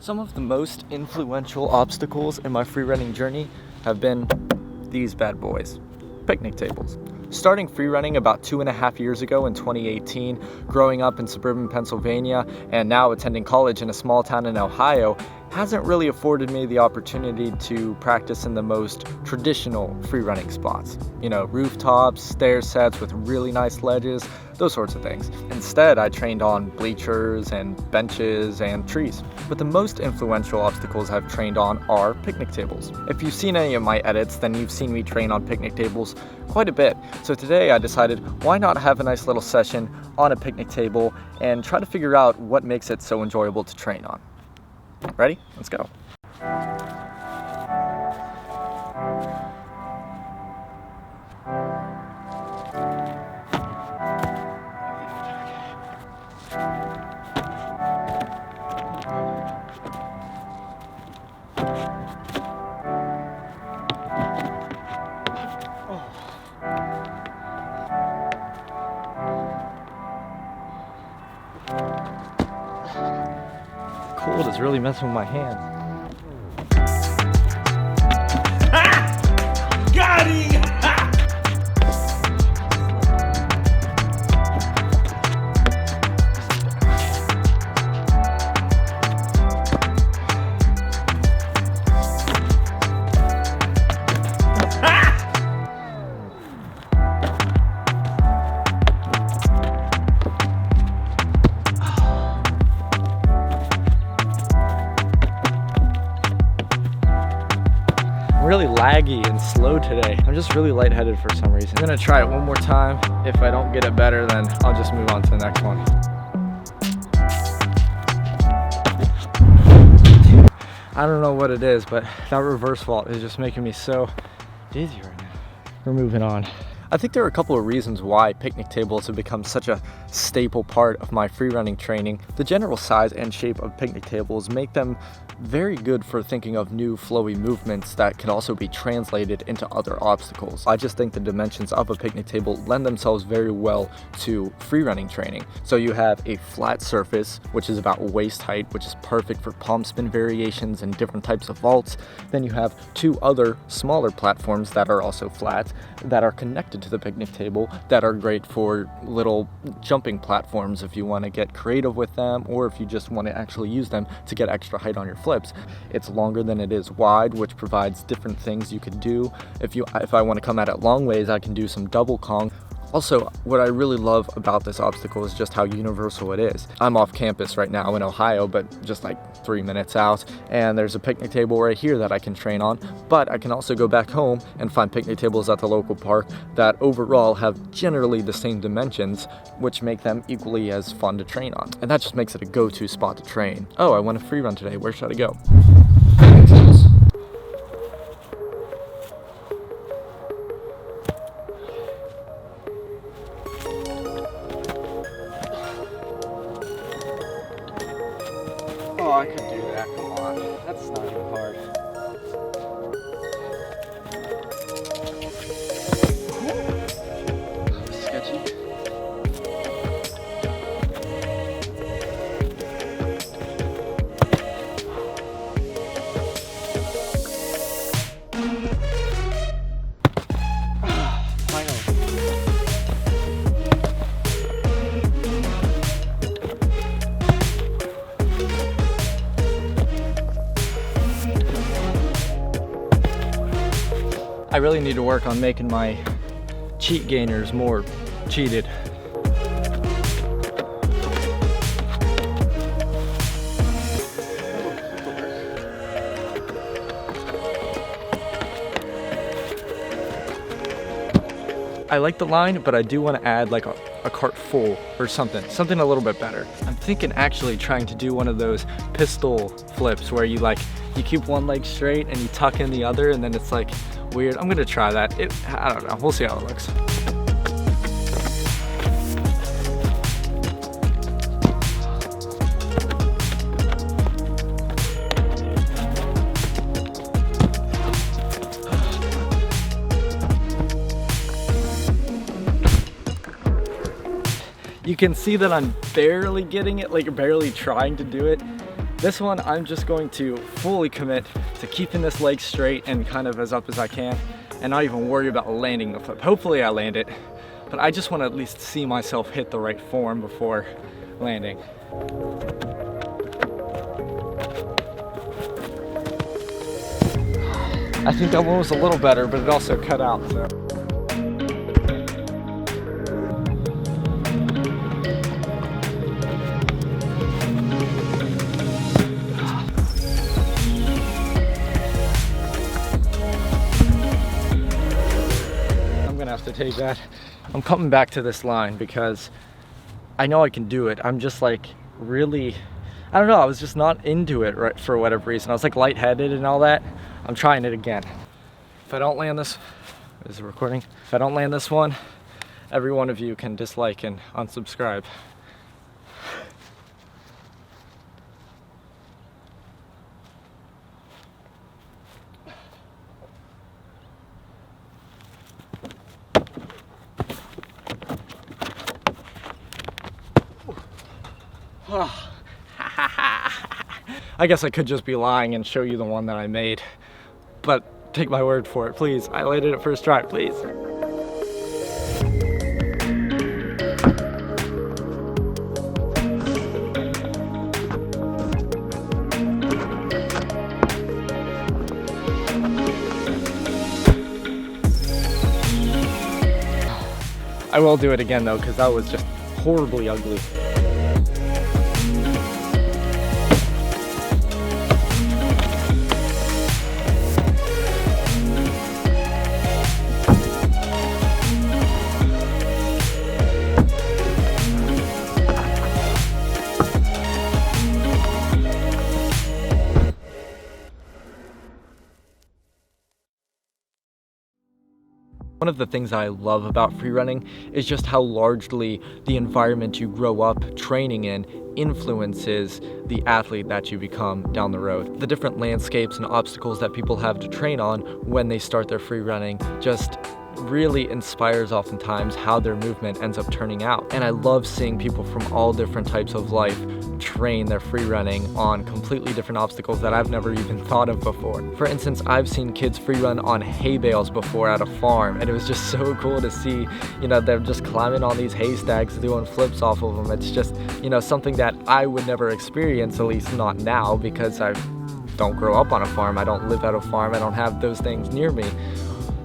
Some of the most influential obstacles in my freerunning journey have been these bad boys, picnic tables. Starting freerunning about 2.5 years ago in 2018, growing up in suburban Pennsylvania, and now attending college in a small town in Ohio, hasn't really afforded me the opportunity to practice in the most traditional freerunning spots. You know, rooftops, stair sets with really nice ledges, those sorts of things. Instead, I trained on bleachers and benches and trees. But the most influential obstacles I've trained on are picnic tables. If you've seen any of my edits, then you've seen me train on picnic tables quite a bit. So today I decided, why not have a nice little session on a picnic table and try to figure out what makes it so enjoyable to train on. Ready? Let's go. Cold is really messing with my hand. Got him! Really laggy and slow today. I'm just really lightheaded for some reason. I'm gonna try it one more time. If I don't get it better, then I'll just move on to the next one. I don't know what it is, but that reverse vault is just making me so dizzy right now. We're moving on. I think there are a couple of reasons why picnic tables have become such a staple part of my freerunning training. The general size and shape of picnic tables make them very good for thinking of new flowy movements that can also be translated into other obstacles. I just think the dimensions of a picnic table lend themselves very well to freerunning training. So you have a flat surface, which is about waist height, which is perfect for palm spin variations and different types of vaults. Then you have two other smaller platforms that are also flat, that are connected to the picnic table, that are great for little jumping platforms if you want to get creative with them, or if you just want to actually use them to get extra height on your flips. It's longer than it is wide, which provides different things you could do. If I want to come at it long ways, I can do some double Kong. Also, what I really love about this obstacle is just how universal it is. I'm off campus right now in Ohio, but just like 3 minutes out, and there's a picnic table right here that I can train on, but I can also go back home and find picnic tables at the local park that overall have generally the same dimensions, which make them equally as fun to train on. And that just makes it a go-to spot to train. Oh, I want a free run today. Where should I go? Oh, I could do that, come on. That's not even hard. Sketchy. I really need to work on making my cheat gainers more cheated. I like the line, but I do want to add like a cart full or something a little bit better. I'm thinking actually trying to do one of those pistol flips where you keep one leg straight and you tuck in the other, and then it's like weird. I'm gonna try that. I don't know, we'll see how it looks. You can see that I'm barely getting it, like barely trying to do it. This one, I'm just going to fully commit to keeping this leg straight and kind of as up as I can, and not even worry about landing the flip. Hopefully I land it, but I just want to at least see myself hit the right form before landing. I think that one was a little better, but it also cut out, so. I'm gonna have to take that. I'm coming back to this line because I know I can do it. I'm just like really, I don't know, I was just not into it right for whatever reason. I was like lightheaded and all that. I'm trying it again. If I don't land this, is it recording? If I don't land this one, every one of you can dislike and unsubscribe. I guess I could just be lying and show you the one that I made, but take my word for it, please. I landed it first try, please. I will do it again though, because that was just horribly ugly. One of the things I love about freerunning is just how largely the environment you grow up training in influences the athlete that you become down the road. The different landscapes and obstacles that people have to train on when they start their freerunning just really inspires oftentimes how their movement ends up turning out. And I love seeing people from all different types of life train their freerunning on completely different obstacles that I've never even thought of before. For instance, I've seen kids freerun on hay bales before at a farm, and it was just so cool to see, you know, them just climbing on these haystacks, doing flips off of them. It's just, you know, something that I would never experience, at least not now, because I don't grow up on a farm, I don't live at a farm, I don't have those things near me.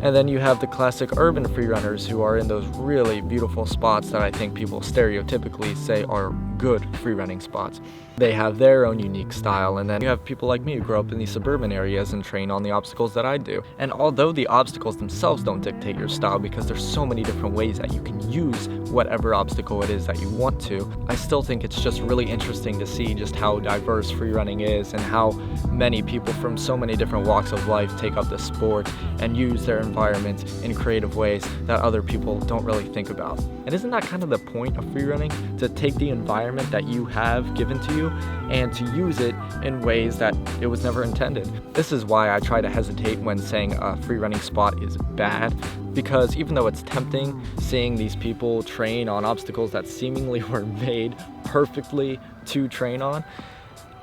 And then you have the classic urban freerunners who are in those really beautiful spots that I think people stereotypically say are good freerunning spots. They have their own unique style, and then you have people like me who grow up in these suburban areas and train on the obstacles that I do. And although the obstacles themselves don't dictate your style, because there's so many different ways that you can use whatever obstacle it is that you want to, I still think it's just really interesting to see just how diverse freerunning is and how many people from so many different walks of life take up the sport and use their environment in creative ways that other people don't really think about. And isn't that kind of the point of freerunning? To take the environment that you have given to you and to use it in ways that it was never intended. This is why I try to hesitate when saying a freerunning spot is bad, because even though it's tempting seeing these people train on obstacles that seemingly were made perfectly to train on,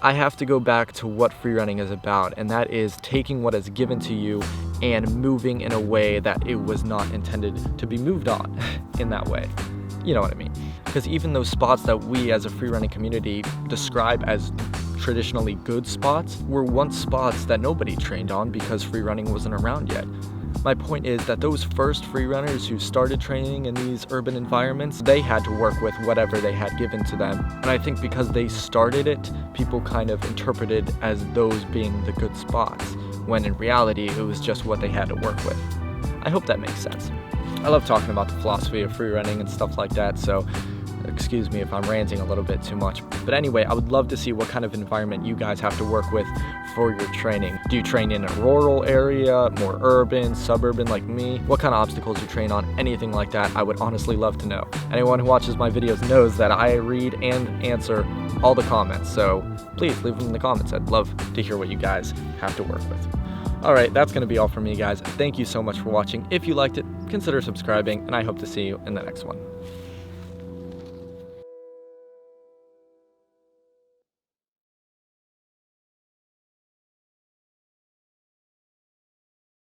I have to go back to what freerunning is about, and that is taking what is given to you and moving in a way that it was not intended to be moved on in that way. You know what I mean? Because even those spots that we as a freerunning community describe as traditionally good spots were once spots that nobody trained on because freerunning wasn't around yet. My point is that those first freerunners who started training in these urban environments, they had to work with whatever they had given to them. And I think because they started it, people kind of interpreted as those being the good spots, when in reality, it was just what they had to work with. I hope that makes sense. I love talking about the philosophy of freerunning and stuff like that, so excuse me if I'm ranting a little bit too much. But anyway, I would love to see what kind of environment you guys have to work with for your training. Do you train in a rural area, more urban, suburban like me? What kind of obstacles you train on? Anything like that, I would honestly love to know. Anyone who watches my videos knows that I read and answer all the comments, so please leave them in the comments. I'd love to hear what you guys have to work with. Alright, that's going to be all from me, guys. Thank you so much for watching. If you liked it, consider subscribing, and I hope to see you in the next one.